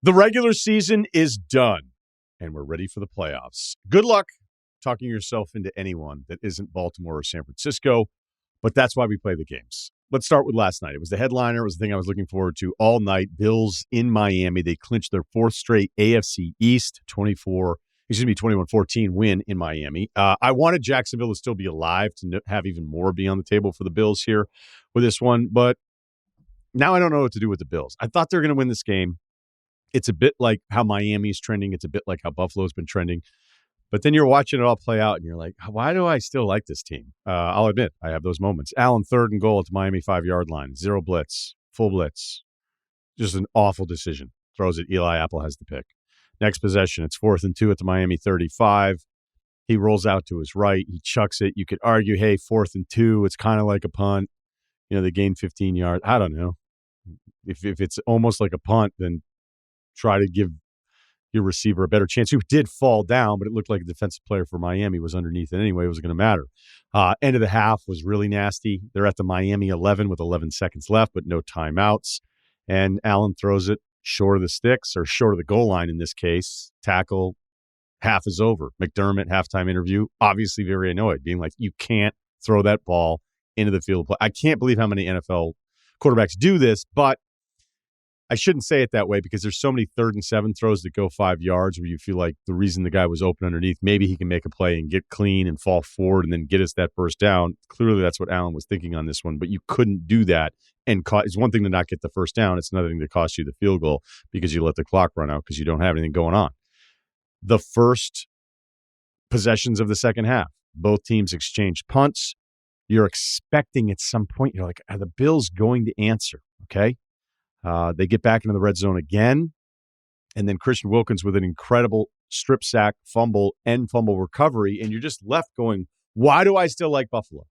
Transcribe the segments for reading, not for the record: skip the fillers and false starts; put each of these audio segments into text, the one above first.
The regular season is done, and we're ready for the playoffs. Good luck talking yourself into anyone that isn't Baltimore or San Francisco, but that's why we play the games. Let's start with last night. It was the headliner. It was the thing I was looking forward to all night. Bills in Miami. They clinched their fourth straight AFC East 21-14 win in Miami. I wanted Jacksonville to still be alive to have even more be on the table for the Bills here with this one, but now I don't know what to do with the Bills. I thought they were going to win this game. It's a bit like how Miami's trending. It's a bit like how Buffalo's been trending. But then you're watching it all play out, and you're like, why do I still like this team? I'll admit, I have those moments. Allen, 3rd and goal at the Miami 5-yard line. 0 blitz, full blitz. Just an awful decision. Throws it. Eli Apple has the pick. Next possession, it's 4th and 2 at the Miami 35. He rolls out to his right. He chucks it. You could argue, hey, 4th and 2, it's kind of like a punt. You know, they gain 15 yards. I don't know. If it's almost like a punt, then try to give your receiver a better chance, who did fall down, but it looked like a defensive player for Miami was underneath it anyway. It wasn't going to matter. End of the half was really nasty. They're at the Miami 11 with 11 seconds left, but no timeouts. And Allen throws it short of the sticks, or short of the goal line in this case. Tackle, half is over. McDermott, halftime interview, obviously very annoyed, being like, you can't throw that ball into the field of play. I can't believe how many NFL quarterbacks do this, but I shouldn't say it that way because there's so many 3rd and 7 throws that go 5 yards where you feel like the reason the guy was open underneath, maybe he can make a play and get clean and fall forward and then get us that first down. Clearly, that's what Allen was thinking on this one, but you couldn't do that. And it's one thing to not get the first down. It's another thing to cost you the field goal because you let the clock run out because you don't have anything going on. The first possessions of the second half, both teams exchanged punts. You're expecting at some point, you're like, are the Bills going to answer? Okay. They get back into the red zone again, and then Christian Wilkins with an incredible strip sack, fumble, and fumble recovery, and you're just left going, why do I still like Buffalo?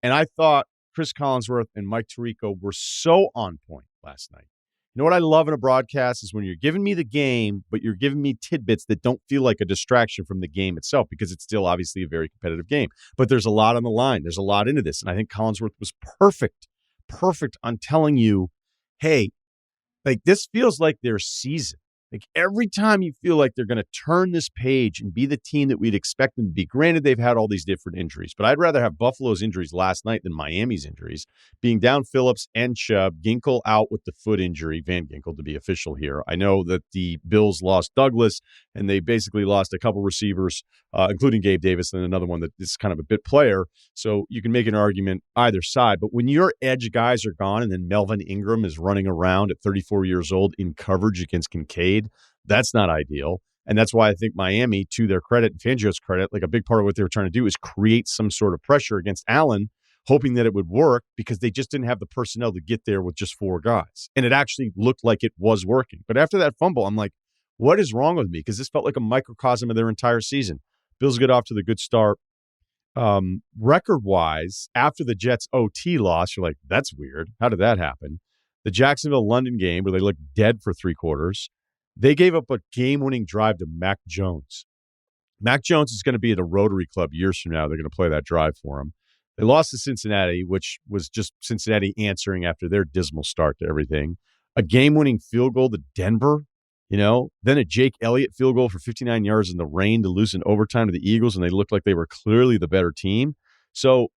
And I thought Chris Collinsworth and Mike Tirico were so on point last night. You know what I love in a broadcast is when you're giving me the game, but you're giving me tidbits that don't feel like a distraction from the game itself, because it's still obviously a very competitive game. But there's a lot on the line. There's a lot into this, and I think Collinsworth was perfect on telling you, hey, like, this feels like their season. Like, every time you feel like they're going to turn this page and be the team that we'd expect them to be. Granted, they've had all these different injuries, but I'd rather have Buffalo's injuries last night than Miami's injuries. Being down Phillips and Chubb, Ginkle out with the foot injury, Van Ginkle to be official here. I know that the Bills lost Douglas, and they basically lost a couple receivers, including Gabe Davis, and another one that is kind of a bit player. So you can make an argument either side. But when your edge guys are gone and then Melvin Ingram is running around at 34 years old in coverage against Kincaid, that's not ideal. And that's why I think Miami, to their credit and Fangio's credit, like, a big part of what they were trying to do is create some sort of pressure against Allen, hoping that it would work, because they just didn't have the personnel to get there with just 4 guys. And it actually looked like it was working. But after that fumble, I'm like, what is wrong with me? Because this felt like a microcosm of their entire season. Bills get off to the good start. Record-wise, after the Jets OT loss, you're like, that's weird. How did that happen? The Jacksonville-London game, where they looked dead for 3 quarters, they gave up a game-winning drive to Mac Jones. Mac Jones is going to be at a Rotary Club years from now. They're going to play that drive for him. They lost to Cincinnati, which was just Cincinnati answering after their dismal start to everything. A game-winning field goal to Denver, then a Jake Elliott field goal for 59 yards in the rain to lose in overtime to the Eagles, and they looked like they were clearly the better team. So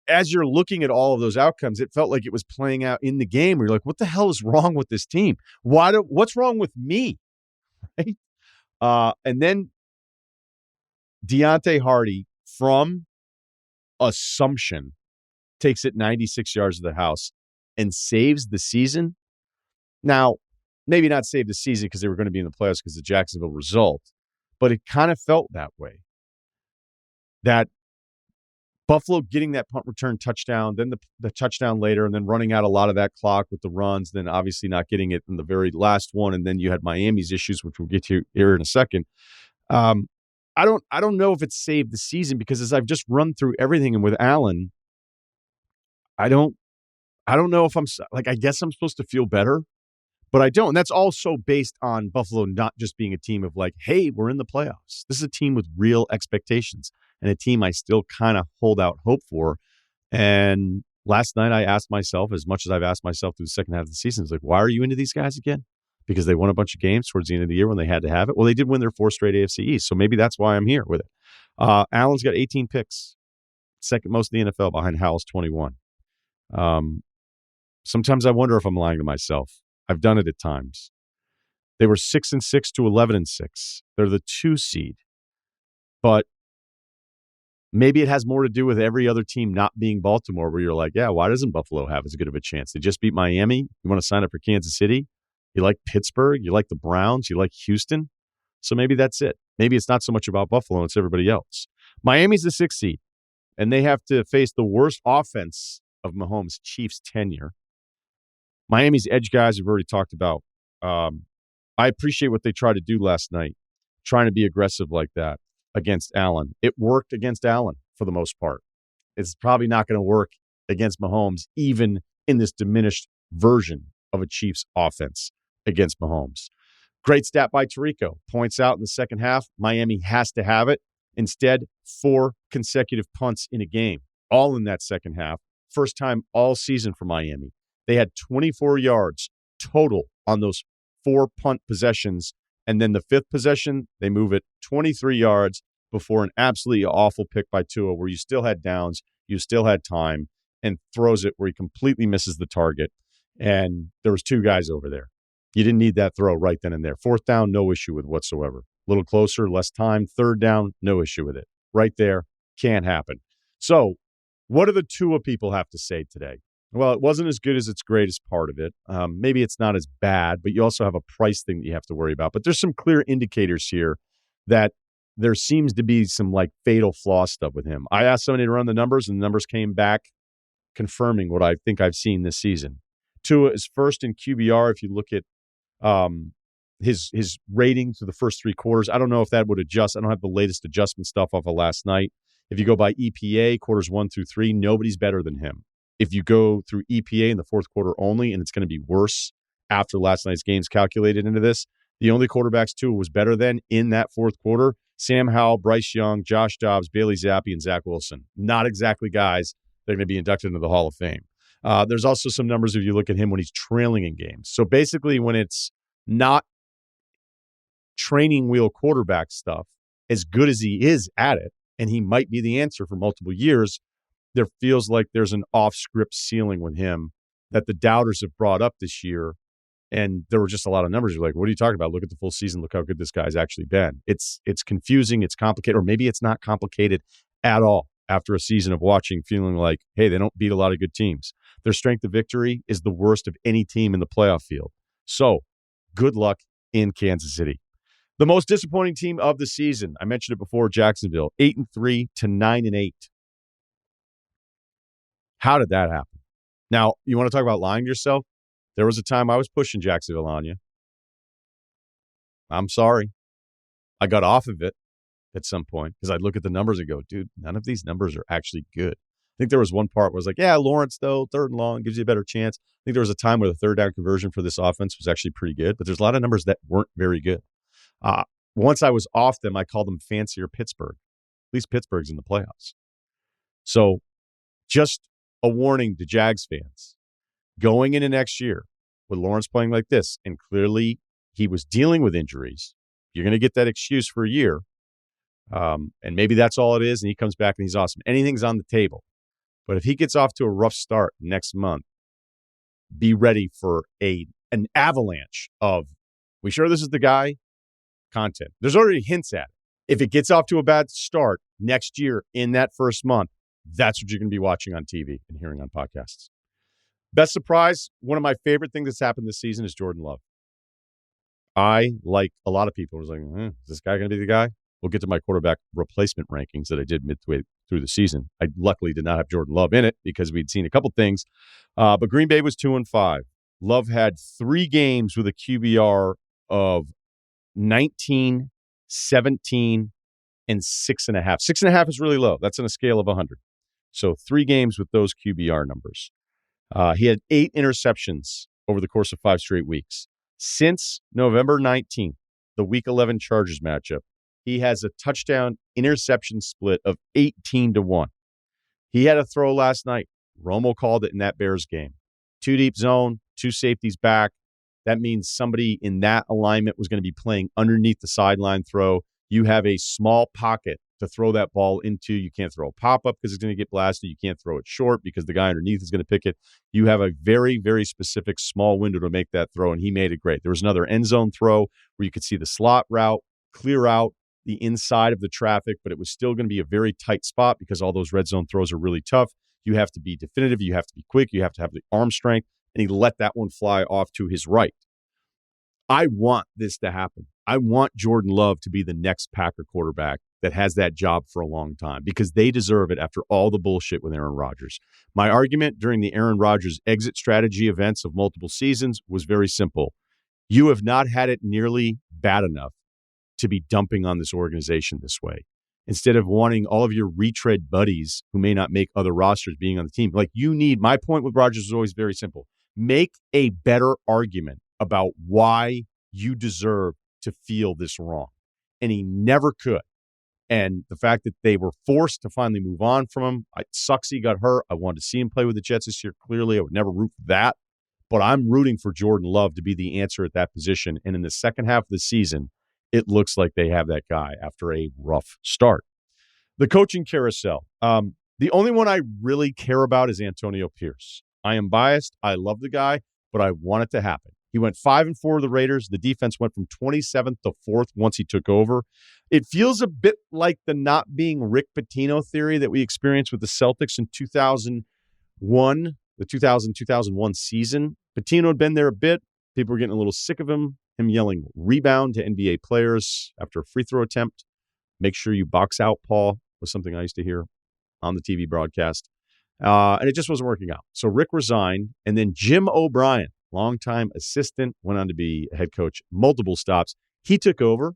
as you're looking at all of those outcomes, it felt like it was playing out in the game where you're like, what the hell is wrong with this team? What's wrong with me? Right? And then Deontay Hardy, from assumption, takes it 96 yards to the house and saves the season. Now, maybe not save the season because they were going to be in the playoffs because of the Jacksonville result, but it kind of felt that way. That Buffalo getting that punt return touchdown, then the touchdown later, and then running out a lot of that clock with the runs, then obviously not getting it in the very last one, and then you had Miami's issues, which we'll get to here in a second. I don't know if it saved the season, because as I've just run through everything, and with Allen, I don't know if I'm like, I guess I'm supposed to feel better, but I don't. And that's also based on Buffalo not just being a team of like, hey, we're in the playoffs. This is a team with real expectations, and a team I still kind of hold out hope for. And last night I asked myself, as much as I've asked myself through the second half of the season, it's like, why are you into these guys again? because they won a bunch of games towards the end of the year when they had to have it. Well, they did win their 4th straight AFC East, so maybe that's why I'm here with it. Allen's got 18 picks, second most in the NFL behind Howell's 21. Sometimes I wonder if I'm lying to myself. I've done it at times. They were 6-6 to 11-6. They're the 2 seed, but maybe it has more to do with every other team not being Baltimore, where you're like, yeah, why doesn't Buffalo have as good of a chance? They just beat Miami. You want to sign up for Kansas City? You like Pittsburgh? You like the Browns? You like Houston? So maybe that's it. Maybe it's not so much about Buffalo, it's everybody else. Miami's the 6th seed, and they have to face the worst offense of Mahomes' Chiefs' tenure. Miami's edge guys we've already talked about. I appreciate what they tried to do last night, trying to be aggressive like that against Allen. It worked against Allen for the most part. It's probably not going to work against Mahomes, even in this diminished version of a Chiefs offense against Mahomes. Great stat by Tirico. Points out in the second half, Miami has to have it. Instead, 4 consecutive punts in a game, all in that second half. First time all season for Miami. They had 24 yards total on those 4 punt possessions. And then the 5th possession, they move it 23 yards before an absolutely awful pick by Tua, where you still had downs, you still had time, and throws it where he completely misses the target. And there was 2 guys over there. You didn't need that throw right then and there. 4th down, no issue with whatsoever. A little closer, less time. 3rd down, no issue with it. Right there, can't happen. So what do the Tua people have to say today? Well, it wasn't as good as its greatest part of it. Maybe it's not as bad, but you also have a price thing that you have to worry about. But there's some clear indicators here that there seems to be some like fatal flaw stuff with him. I asked somebody to run the numbers, and the numbers came back confirming what I think I've seen this season. Tua is first in QBR if you look at his rating through the first 3 quarters. I don't know if that would adjust. I don't have the latest adjustment stuff off of last night. If you go by EPA, quarters 1 through 3, nobody's better than him. If you go through EPA in the 4th quarter only, and it's going to be worse after last night's games calculated into this, the only quarterbacks Tua was better than in that 4th quarter, Sam Howell, Bryce Young, Josh Dobbs, Bailey Zappi, and Zach Wilson. Not exactly guys that are going to be inducted into the Hall of Fame. There's also some numbers if you look at him when he's trailing in games. So basically when it's not training wheel quarterback stuff, as good as he is at it, and he might be the answer for multiple years, there feels like there's an off-script ceiling with him that the doubters have brought up this year. And there were just a lot of numbers. You're like, what are you talking about? Look at the full season. Look how good this guy's actually been. It's confusing. It's complicated. Or maybe it's not complicated at all after a season of watching, feeling like, hey, they don't beat a lot of good teams. Their strength of victory is the worst of any team in the playoff field. So good luck in Kansas City. The most disappointing team of the season, I mentioned it before, Jacksonville, 8-3 to 9-8. How did that happen? Now, you want to talk about lying to yourself? There was a time I was pushing Jacksonville on you. I'm sorry. I got off of it at some point because I'd look at the numbers and go, dude, none of these numbers are actually good. I think there was one part where I was like, yeah, Lawrence, though, 3rd and long gives you a better chance. I think there was a time where the 3rd down conversion for this offense was actually pretty good, but there's a lot of numbers that weren't very good. Once I was off them, I called them fancier Pittsburgh. At least Pittsburgh's in the playoffs. So just a warning to Jags fans. Going into next year with Lawrence playing like this, and clearly he was dealing with injuries, you're going to get that excuse for a year. And maybe that's all it is, and he comes back and he's awesome. Anything's on the table. But if he gets off to a rough start next month, be ready for an avalanche of, we sure this is the guy? Content. There's already hints at it. If it gets off to a bad start next year in that first month, that's what you're going to be watching on TV and hearing on podcasts. Best surprise, one of my favorite things that's happened this season is Jordan Love. I, like a lot of people, was like, is this guy going to be the guy? We'll get to my quarterback replacement rankings that I did midway through the season. I luckily did not have Jordan Love in it because we'd seen a couple things. But Green Bay was 2-5. Love had 3 games with a QBR of 19, 17, and 6.5. 6.5 is really low. That's on a scale of 100. So 3 games with those QBR numbers. He had 8 interceptions over the course of 5 straight weeks. Since November 19th, the Week 11 Chargers matchup, he has a touchdown-interception split of 18-1. He had a throw last night. Romo called it in that Bears game. 2 deep zone, 2 safeties back. That means somebody in that alignment was going to be playing underneath the sideline throw. You have a small pocket to throw that ball into. You can't throw a pop-up because it's going to get blasted. You can't throw it short because the guy underneath is going to pick it. You have a very, very specific small window to make that throw, and he made it great. There was another end zone throw where you could see the slot route, clear out the inside of the traffic, but it was still going to be a very tight spot because all those red zone throws are really tough. You have to be definitive. You have to be quick. You have to have the arm strength, and he let that one fly off to his right. I want this to happen. I want Jordan Love to be the next Packer quarterback that has that job for a long time because they deserve it after all the bullshit with Aaron Rodgers. My argument during the Aaron Rodgers exit strategy events of multiple seasons was very simple. You have not had it nearly bad enough to be dumping on this organization this way. Instead of wanting all of your retread buddies who may not make other rosters being on the team. Like my point with Rodgers was always very simple. Make a better argument about why you deserve to feel this wrong. And he never could. And the fact that they were forced to finally move on from him, it sucks he got hurt. I wanted to see him play with the Jets this year. Clearly, I would never root for that. But I'm rooting for Jordan Love to be the answer at that position. And in the second half of the season, it looks like they have that guy after a rough start. The coaching carousel. The only one I really care about is Antonio Pierce. I am biased. I love the guy, but I want it to happen. He went 5-4 with the Raiders. The defense went from 27th to 4th once he took over. It feels a bit like the not being Rick Pitino theory that we experienced with the Celtics in 2001, the 2000-2001 season. Pitino had been there a bit. People were getting a little sick of him yelling rebound to NBA players after a free throw attempt. Make sure you box out, Paul, was something I used to hear on the TV broadcast. And it just wasn't working out. So Rick resigned, and then Jim O'Brien, longtime assistant, went on to be head coach, multiple stops. He took over,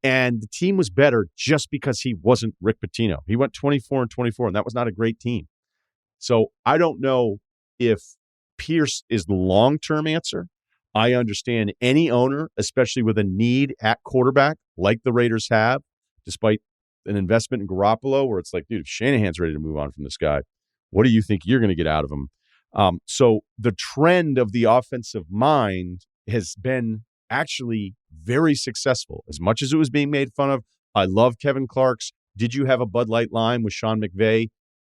and the team was better just because he wasn't Rick Pitino. He went 24-24, and that was not a great team. So I don't know if Pierce is the long-term answer. I understand any owner, especially with a need at quarterback, like the Raiders have, despite an investment in Garoppolo, where it's like, dude, if Shanahan's ready to move on from this guy, what do you think you're going to get out of him? So the trend of the offensive mind has been actually very successful. As much as it was being made fun of, I love Kevin Clark's "Did you have a Bud Light line with Sean McVay?"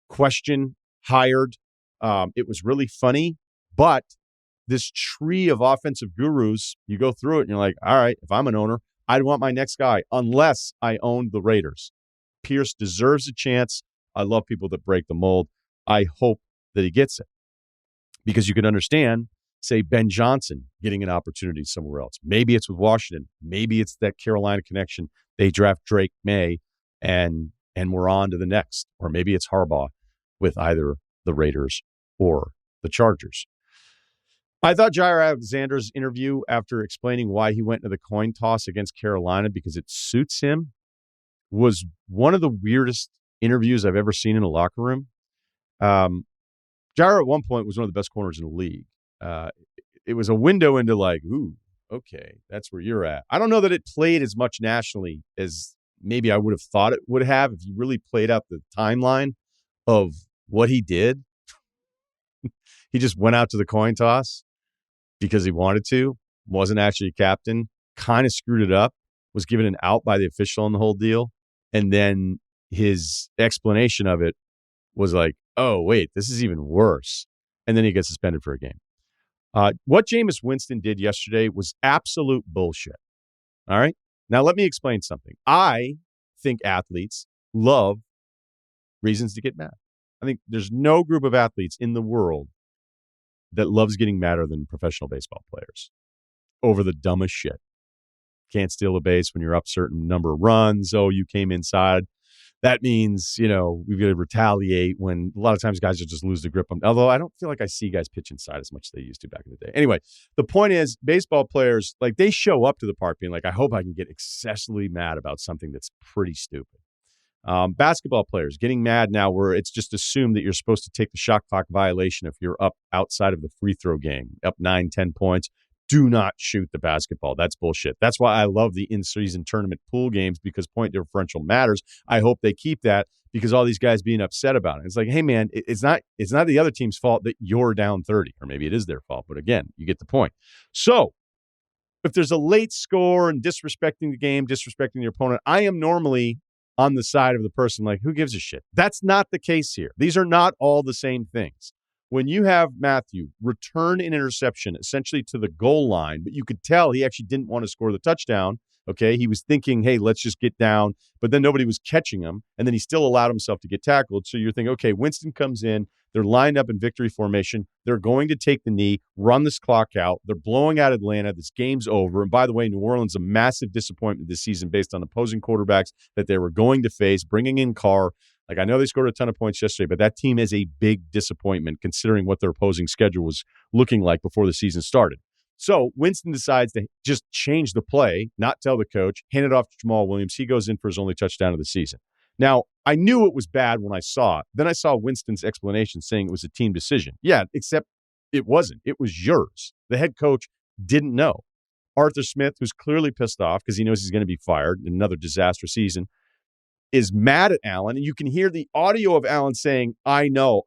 question hired. It was really funny, but this tree of offensive gurus, you go through it and you're like, all right, if I'm an owner, I'd want my next guy unless I owned the Raiders. Pierce deserves a chance. I love people that break the mold. I hope that he gets it. Because you can understand, say, Ben Johnson getting an opportunity somewhere else. Maybe it's with Washington. Maybe it's that Carolina connection. They draft Drake May and we're on to the next. Or maybe it's Harbaugh with either the Raiders or the Chargers. I thought Jair Alexander's interview after explaining why he went into the coin toss against Carolina because it suits him was one of the weirdest interviews I've ever seen in a locker room. Jair at one point was one of the best corners in the league. It was a window into like, ooh, okay, that's where you're at. I don't know that it played as much nationally as maybe I would have thought it would have if you really played out the timeline of what he did. He just went out to the coin toss because he wanted to, wasn't actually a captain, kind of screwed it up, was given an out by the official on the whole deal. And then his explanation of it was like, oh, wait, this is even worse. And then he gets suspended for a game. What Jameis Winston did yesterday was absolute bullshit. All right? Now, let me explain something. I think athletes love reasons to get mad. I think there's no group of athletes in the world that loves getting madder than professional baseball players over the dumbest shit. Can't steal a base when you're up certain number of runs. Oh, you came inside. That means, we've got to retaliate when a lot of times guys will just lose the grip. Although I don't feel like I see guys pitch inside as much as they used to back in the day. Anyway, the point is baseball players, like they show up to the park being like, I hope I can get excessively mad about something that's pretty stupid. Basketball players getting mad now where it's just assumed that you're supposed to take the shot clock violation if you're up outside of the free throw game, up 9-10 points. Do not shoot the basketball. That's bullshit. That's why I love the in-season tournament pool games because point differential matters. I hope they keep that because all these guys being upset about it. It's like, hey, man, it's not the other team's fault that you're down 30, or maybe it is their fault. But again, you get the point. So if there's a late score and disrespecting the game, disrespecting your opponent, I am normally on the side of the person like, who gives a shit? That's not the case here. These are not all the same things. When you have Matthew return an interception essentially to the goal line, but you could tell he actually didn't want to score the touchdown. Okay, he was thinking, hey, let's just get down. But then nobody was catching him. And then he still allowed himself to get tackled. So you're thinking, okay, Winston comes in. They're lined up in victory formation. They're going to take the knee, run this clock out. They're blowing out Atlanta. This game's over. And by the way, New Orleans, a massive disappointment this season based on opposing quarterbacks that they were going to face, bringing in Carr. Like, I know they scored a ton of points yesterday, but that team is a big disappointment considering what their opposing schedule was looking like before the season started. So Winston decides to just change the play, not tell the coach, hand it off to Jamal Williams. He goes in for his only touchdown of the season. Now, I knew it was bad when I saw it. Then I saw Winston's explanation saying it was a team decision. Yeah, except it wasn't. It was yours. The head coach didn't know. Arthur Smith, who's clearly pissed off because he knows he's going to be fired, another disastrous season, is mad at Allen. And you can hear the audio of Allen saying, I know,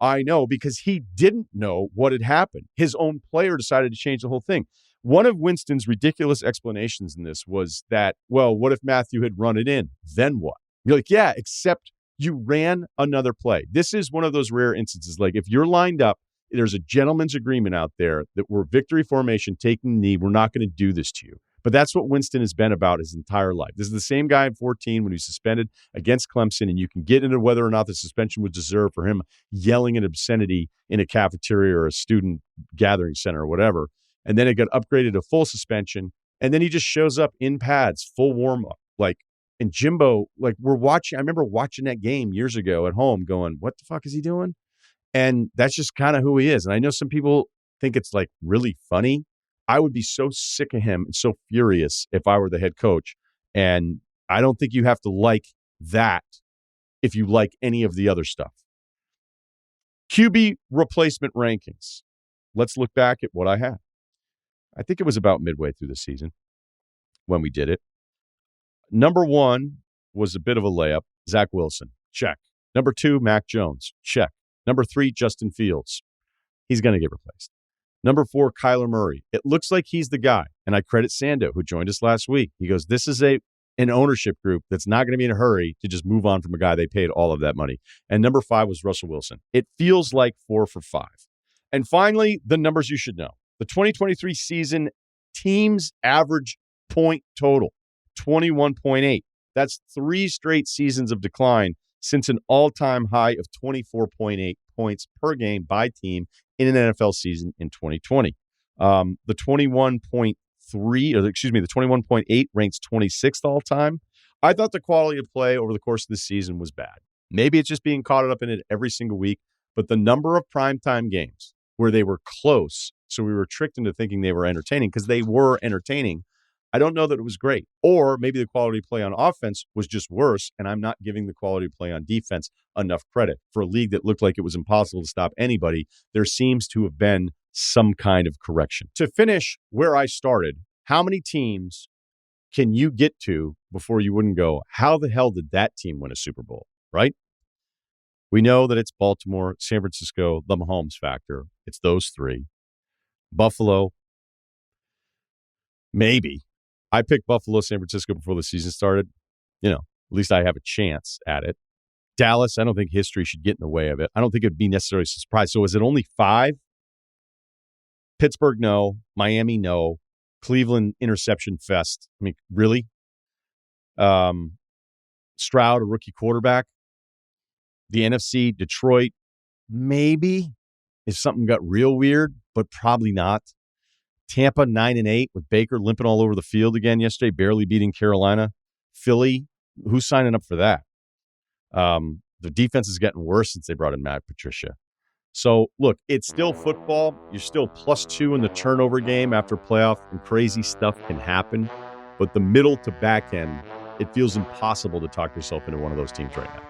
because he didn't know what had happened. His own player decided to change the whole thing. One of Winston's ridiculous explanations in this was that, well, what if Matthew had run it in? Then what? You're like, yeah, except you ran another play. This is one of those rare instances. Like, if you're lined up, there's a gentleman's agreement out there that we're victory formation, taking the knee. We're not going to do this to you. But that's what Winston has been about his entire life. This is the same guy in 2014 when he was suspended against Clemson, and you can get into whether or not the suspension was deserved for him yelling an obscenity in a cafeteria or a student gathering center or whatever. And then it got upgraded to full suspension, and then he just shows up in pads, full warm-up. Like, and Jimbo, like, I remember watching that game years ago at home going, what the fuck is he doing? And that's just kind of who he is. And I know some people think it's, like, really funny. I would be so sick of him and so furious if I were the head coach. And I don't think you have to like that if you like any of the other stuff. QB replacement rankings. Let's look back at what I had. I think it was about midway through the season when we did it. Number 1 was a bit of a layup. Zach Wilson. Check. Number 2, Mac Jones. Check. Number 3, Justin Fields. He's going to get replaced. Number 4, Kyler Murray. It looks like he's the guy. And I credit Sando, who joined us last week. He goes, this is an ownership group that's not going to be in a hurry to just move on from a guy they paid all of that money. And number 5 was Russell Wilson. It feels like 4 for 5. And finally, the numbers you should know. The 2023 season team's average point total, 21.8. That's 3 straight seasons of decline since an all-time high of 24.8 points per game by team in an NFL season in 2020. The 21.8 ranks 26th all-time. I thought the quality of play over the course of the season was bad. Maybe it's just being caught up in it every single week, but the number of primetime games where they were close, so we were tricked into thinking they were entertaining because they were entertaining. I don't know that it was great. Or maybe the quality of play on offense was just worse, and I'm not giving the quality of play on defense enough credit. For a league that looked like it was impossible to stop anybody, there seems to have been some kind of correction. To finish where I started, how many teams can you get to before you wouldn't go, how the hell did that team win a Super Bowl, right? We know that it's Baltimore, San Francisco, the Mahomes factor. It's those 3. Buffalo, maybe. I picked Buffalo, San Francisco before the season started. At least I have a chance at it. Dallas, I don't think history should get in the way of it. I don't think it'd be necessarily a surprise. So is it only 5? Pittsburgh, no. Miami, no. Cleveland, interception fest. I mean, really? Stroud, a rookie quarterback. The NFC, Detroit, maybe if something got real weird, but probably not. Tampa 9-8 with Baker limping all over the field again yesterday, barely beating Carolina. Philly, who's signing up for that? The defense is getting worse since they brought in Matt Patricia. So, look, it's still football. You're still +2 in the turnover game after playoff, and crazy stuff can happen. But the middle to back end, it feels impossible to talk yourself into one of those teams right now.